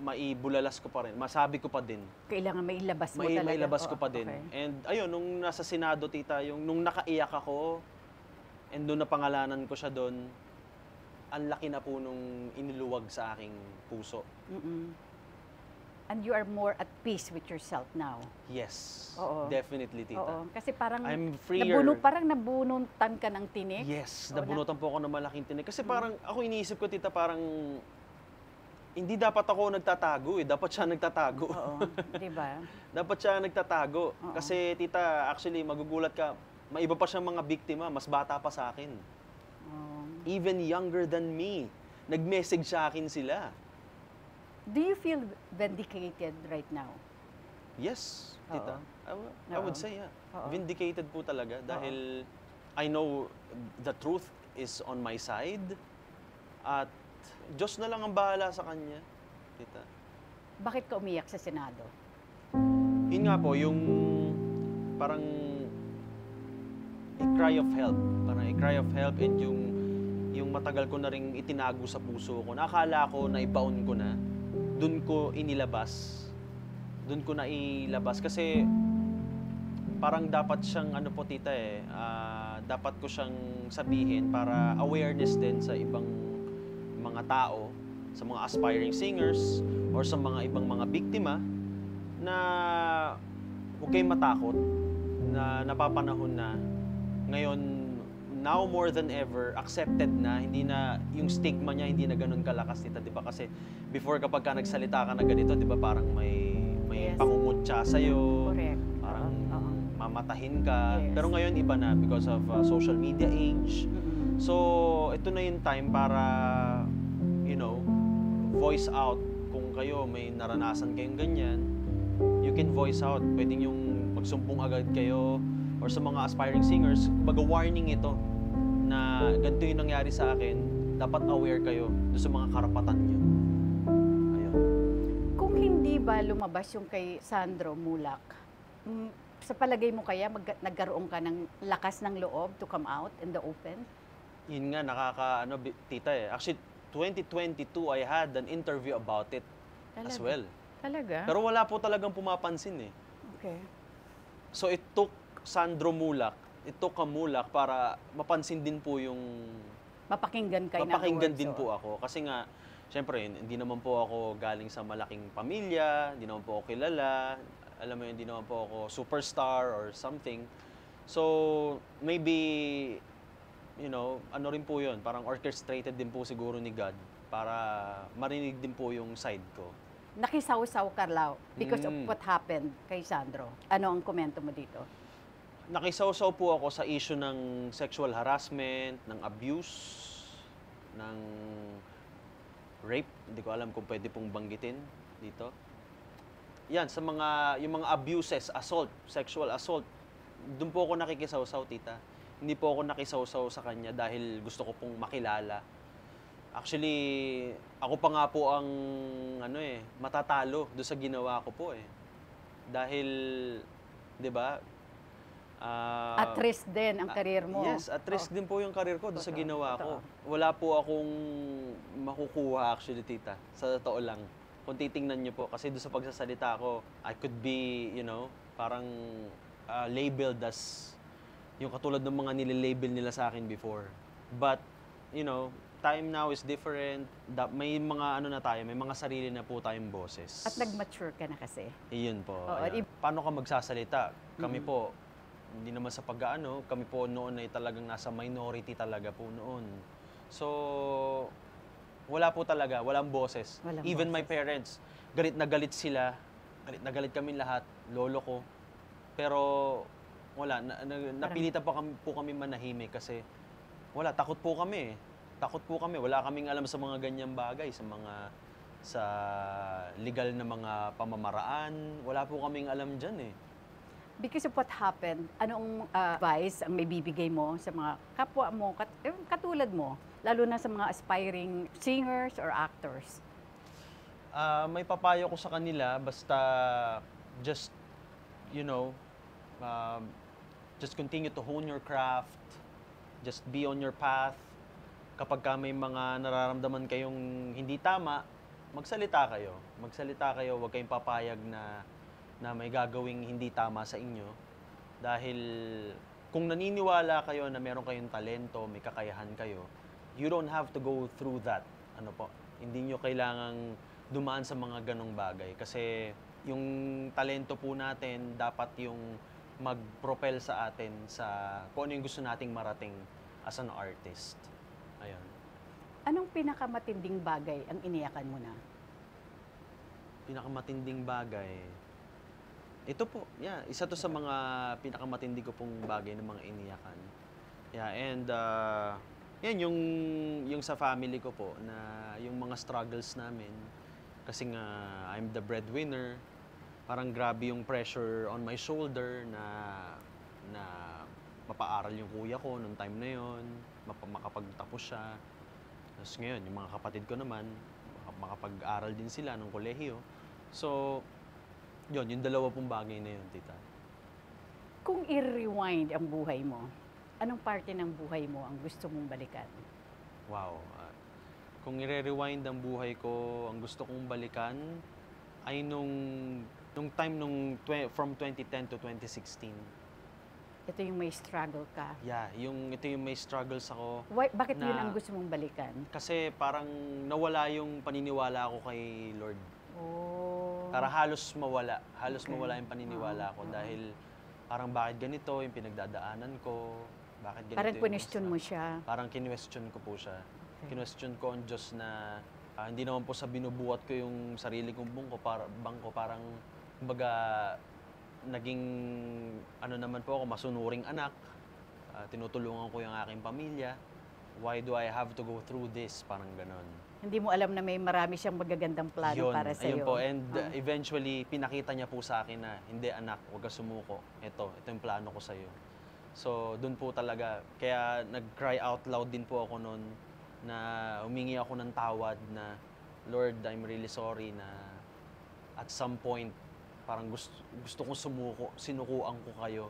S2: maibulalas ko pa rin, masabi ko pa din.
S1: Kailangan mailabas mo talaga.
S2: Mailabas ko
S1: Oo,
S2: pa din.
S1: okay.
S2: And ayun, nung nasa Senado, tita, nung nakaiyak ako, and doon napangalanan ko siya doon, ang laki na po nung iniluwag sa aking puso.
S1: Mm-mm. And you are more at peace with yourself now.
S2: Yes.
S1: Oo.
S2: Definitely, tita.
S1: Oo, kasi parang
S2: I'm freer.
S1: parang nabunutan ka ng tinik.
S2: Yes,
S1: Oo,
S2: nabunutan po ako ng malaking tinik. Kasi parang ako iniisip ko, tita, parang hindi dapat ako nagtatago dapat siya nagtatago.
S1: Oo, di ba?
S2: Dapat siya nagtatago.
S1: Oo.
S2: Kasi, tita, actually, magugulat ka, may iba pa siyang mga biktima, mas bata pa sa akin.
S1: Oo.
S2: Even younger than me. Nag-message sa akin sila.
S1: Do you feel vindicated right now?
S2: Yes, tita. I would say, yeah.
S1: Oo.
S2: Vindicated po talaga dahil I know the truth is on my side at Diyos na lang ang bahala sa kanya, tita.
S1: Bakit ka umiyak sa Senado?
S2: Yun nga po, yung parang a cry of help. Parang a cry of help and yung matagal ko na ring itinago sa puso ko. Nakakala ko na ibaon ko na. Doon ko inilabas. Doon ko na ilabas. Kasi parang dapat siyang, ano po tita dapat ko siyang sabihin para awareness din sa ibang mga tao, sa mga aspiring singers, or sa mga ibang mga biktima, na huwag kayong matakot, na napapanahon na, ngayon, now more than ever, accepted na, hindi na, yung stigma niya hindi na ganun kalakas, tita, di ba? Kasi before kapag ka nagsalita ka na ganito, di ba, parang may
S1: Yes.
S2: pangungutya sa'yo,
S1: Correct.
S2: parang
S1: Oo.
S2: mamatahin ka.
S1: Yes.
S2: Pero ngayon, iba na because of social media age.
S1: Mm-mm.
S2: So, ito na yung time para, voice out. Kung kayo may naranasan kayong ganyan, you can voice out. Pwedeng yung magsumbong agad kayo or sa mga aspiring singers, warning ito na ganito yung nangyari sa akin, dapat aware kayo doon sa mga karapatan nyo. Ayun.
S1: Kung hindi ba lumabas yung kay Sandro Mulak, sa palagay mo kaya nagkaroon ka ng lakas ng loob to come out in the open?
S2: Yun nga, tita Actually, 2022, I had an interview about it as well.
S1: Talaga?
S2: Pero wala po talagang pumapansin
S1: Okay.
S2: So it took Sandro Mulak, it took a Mulak para mapansin din po yung...
S1: Mapakinggan kayo
S2: Mapakinggan din po ako. Kasi nga, syempre, hindi naman po ako galing sa malaking pamilya, hindi naman po ako kilala, alam mo yun, hindi naman po ako superstar or something. So, maybe... ano rin po yun, parang orchestrated din po siguro ni God para marinig din po yung side ko.
S1: Nakisaw-saw ka raw because of what happened kay Sandro. Ano ang komento mo dito?
S2: Nakisawsaw po ako sa issue ng sexual harassment, ng abuse, ng rape. Hindi ko alam kung pwede pong banggitin dito. Yan, sa yung mga abuses, assault, sexual assault, doon po ako nakikisawsaw, tita. Hindi po ako nakisawsaw sa kanya dahil gusto ko pong makilala. Actually, ako pa nga po ang matatalo doon sa ginawa ko po eh. Dahil, 'di ba?
S1: At risk din ang career mo.
S2: Yes, at risk din po yung career ko doon sa
S1: Totoo,
S2: ginawa ko.
S1: totoo.
S2: Wala po akong makukuha actually, tita. Sa totoo lang. Kung titingnan niyo po, kasi doon sa pagsasalita ko, I could be, parang labeled as yung katulad ng mga nililabel nila sa akin before. But, time now is different. May mga may mga sarili na po tayong boses.
S1: At nag-mature ka na kasi.
S2: Iyon po.
S1: Oo,
S2: Ayan. Paano ka magsasalita? Kami po, hindi naman sa kami po noon ay talagang nasa minority talaga po noon. So, wala po talaga, walang boses. Even my parents, galit na galit sila. Galit na galit kami lahat, lolo ko. Pero wala, napilitan po kami manahimik kasi wala, takot po kami. Takot po kami. Wala kaming alam sa mga ganyang bagay, sa legal na mga pamamaraan. Wala po kaming alam dyan eh.
S1: Because of what happened, anong advice ang may bibigay mo sa mga kapwa mo, katulad mo, lalo na sa mga aspiring singers or actors?
S2: May papayo ko sa kanila, basta just, just continue to hone your craft, just be on your path. Kapag may mga nararamdaman kayong hindi tama, magsalita kayo. Magsalita kayo, huwag kayong papayag na may gagawing hindi tama sa inyo. Dahil kung naniniwala kayo na meron kayong talento, may kakayahan kayo, you don't have to go through that. Hindi nyo kailangang dumaan sa mga ganong bagay. Kasi yung talento po natin, dapat yung mag-propel sa atin sa kung ano yung gusto nating marating as an artist. Ayun.
S1: Anong pinakamatinding bagay ang iniyakan mo na?
S2: Pinakamatinding bagay? Ito po, isa to sa mga pinakamatindi ko pong bagay ng mga iniyakan. And yan yung sa family ko po na yung mga struggles namin kasi nga I'm the breadwinner. Parang grabe yung pressure on my shoulder na mapaaral yung kuya ko nung time na yon, makapagtapos siya. Tapos ngayon, yung mga kapatid ko naman, makapag-aral din sila ng kolehiyo. So, yung dalawa pong bagay na yun, tita.
S1: Kung i-rewind ang buhay mo, anong parte ng buhay mo ang gusto mong balikan?
S2: Wow. Kung i-rewind ang buhay ko, ang gusto kong balikan ay nung time from 2010 to 2016.
S1: Ito yung may struggle ka.
S2: Yeah, ito yung may struggles ako.
S1: Bakit yun ang gusto mong balikan?
S2: Kasi parang nawala yung paniniwala ko kay Lord.
S1: Oh.
S2: Para halos mawala yung paniniwala ko dahil parang bakit ganito yung pinagdadaanan ko, bakit ganito.
S1: Parang question mo siya.
S2: Parang kinwestiyon ko po siya.
S1: Okay.
S2: Kinwestiyon ko ang Diyos na hindi naman po sa binubuhat ko yung sarili kong bangko, parang kumbaga naging naman po ako, masunuring anak. Tinutulungan ko yung aking pamilya. Why do I have to go through this? Parang ganon.
S1: Hindi mo alam na may marami siyang magagandang plano para sa iyo.
S2: Ayun po. And eventually, pinakita niya po sa akin na, hindi anak, huwag ka sumuko. Ito yung plano ko sa iyo. So, dun po talaga. Kaya nag-cry out loud din po ako noon na humingi ako ng tawad na, Lord, I'm really sorry na at some point, parang gusto kong sinukuan ko kayo.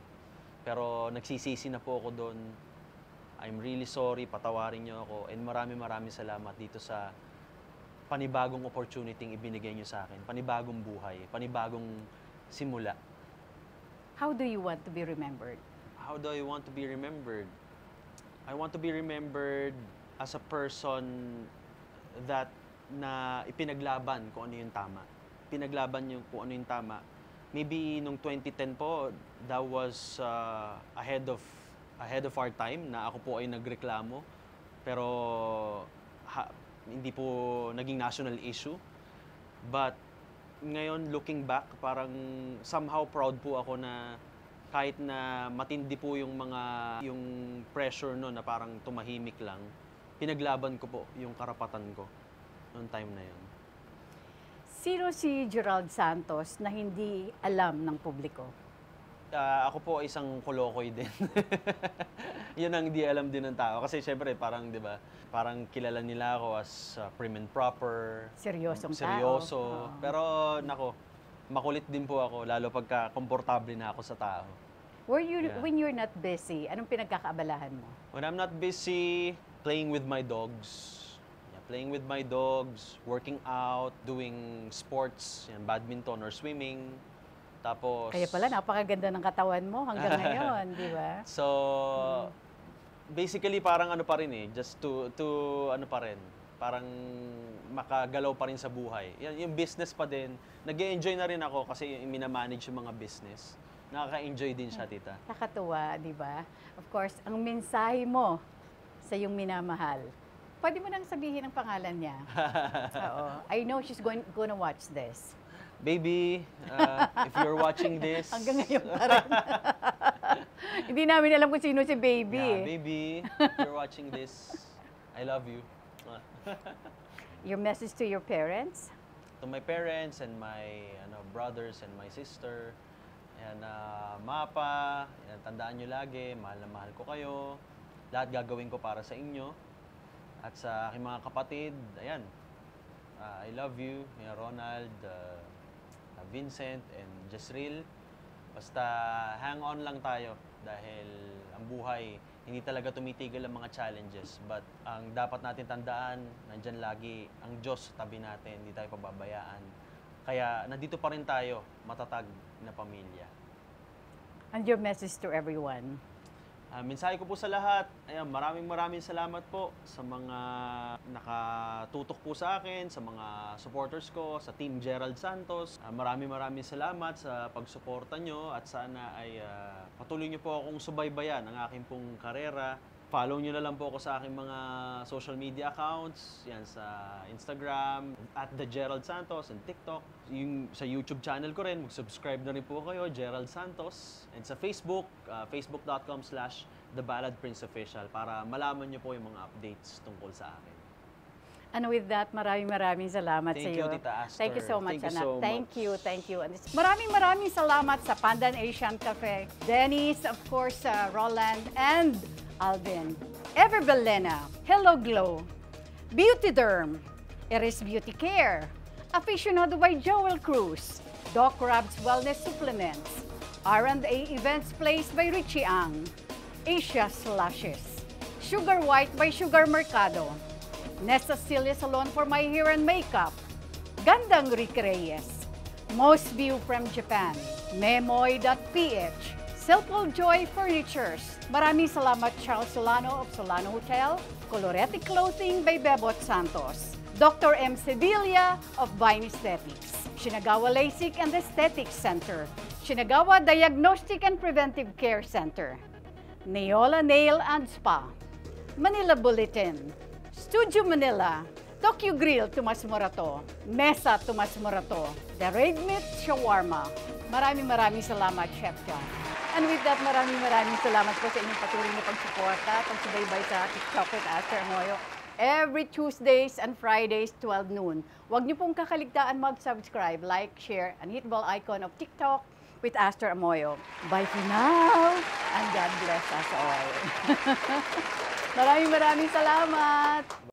S2: Pero nagsisisi na po ako doon. I'm really sorry, patawarin niyo ako. And marami salamat dito sa panibagong opportunity ibinigay niyo sa akin. Panibagong buhay, panibagong simula.
S1: How do you want to be remembered?
S2: How do I want to be remembered? I want to be remembered as a person that na ipinaglaban kung ano yung tama. Pinaglaban yung kung ano yung tama. Maybe nung 2010 po, that was ahead of our time na ako po ay nagreklamo. Pero hindi po naging national issue. But ngayon, looking back, parang somehow proud po ako na kahit na matindi po yung pressure no na parang tumahimik lang, pinaglaban ko po yung karapatan ko noong time na yun.
S1: Sino si Gerald Santos na hindi alam ng publiko?
S2: Ako po ay isang kolokoy din. Yun ang di alam din ng tao. Kasi syempre, parang, di ba, parang kilala nila ako as prim and proper.
S1: Seryosong
S2: seryoso.
S1: tao.
S2: Pero, nako, makulit din po ako, lalo pagka komportable na ako sa tao. Yeah.
S1: When you're not busy, anong pinagkakaabalahan mo?
S2: When I'm not busy, playing with my dogs. Playing with my dogs, working out, doing sports, badminton or swimming. Tapos...
S1: Kaya pala, napakaganda ng katawan mo hanggang ngayon, di ba?
S2: So, basically parang ano pa rin just to ano pa rin, parang makagalaw pa rin sa buhay. Yung business pa din, nag-e-enjoy na rin ako kasi minamanage yung mga business. Nakaka-enjoy din siya, tita.
S1: Nakatuwa, di ba? Of course, ang mensahe mo sa iyong minamahal. Pwede mo nang sabihin ang pangalan niya. Oo. I know she's gonna watch this.
S2: Baby, if you're watching this...
S1: Hanggang ngayon pa rin. Hindi namin alam kung sino si Baby.
S2: Yeah, baby, if you're watching this, I love you.
S1: Your message to your parents?
S2: To my parents and my brothers and my sister. Ayan, mapa, ayan, tandaan nyo lagi, mahal na mahal ko kayo. Lahat gagawin ko para sa inyo. At sa aking mga kapatid, ayan, I love you, Ronald, Vincent, and Jezreel. Basta hang on lang tayo dahil ang buhay, hindi talaga tumitigil ang mga challenges. But ang dapat natin tandaan, nandyan lagi ang Diyos sa tabi natin, hindi tayo pababayaan. Kaya nandito pa rin tayo, matatag na pamilya.
S1: And your message to everyone?
S2: Mensahe ko po sa lahat, ayan, maraming salamat po sa mga nakatutok po sa akin, sa mga supporters ko, sa Team Gerald Santos. Maraming salamat sa pagsuporta nyo at sana ay patuloy nyo po akong subaybayan ang aking pong karera. Follow nyo na lang po ako sa aking mga social media accounts, yan sa Instagram, @TheGeraldSantos and TikTok. Yung sa YouTube channel ko rin, mag-subscribe na rin po kayo, Gerald Santos. And sa Facebook, facebook.com/TheBalladPrinceOfficial para malaman nyo po yung mga updates tungkol sa akin.
S1: And with that, maraming salamat sa iyo.
S2: Thank you, Tita Aster.
S1: Thank you so much,
S2: Thank you
S1: anak.
S2: so
S1: Thank you. And maraming salamat sa Pandan Asian Cafe. Dennis, of course, Roland, and Alvin. Ever Belena, Hello Glow, Beauty Derm, Eris Beauty Care, Aficionado by Joel Cruz, Doc Rob's Wellness Supplements, R&A Events Place by Richie Ang, Asia Slashes, Sugar White by Sugar Mercado, Nesta Celia Salon for my hair and makeup, Gandang Rick Reyes, Most View from Japan, Memoy.ph, Silpal Joy Furnitures. Maraming salamat Charles Solano of Solano Hotel, Colorete Clothing by Bebot Santos, Dr. M. Sevilla of Vine Aesthetics, Shinagawa LASIK and Aesthetics Center, Shinagawa Diagnostic and Preventive Care Center, Neola Nail and Spa, Manila Bulletin, Studio Manila, Tokyo Grill Tomas Morato, Mesa Tomas Morato, The Red Meat Shawarma. Maraming salamat, Chef John. And with that, maraming salamat po sa inyong patuloy na pagsuporta, pagsubaybay sa TikTok with Aster Amoyo. Every Tuesdays and Fridays, 12 noon. Huwag niyo pong kakaligtaan mag-subscribe, like, share, and hit bell icon of TikTok with Aster Amoyo. Bye for now, and God bless us all. Maraming salamat.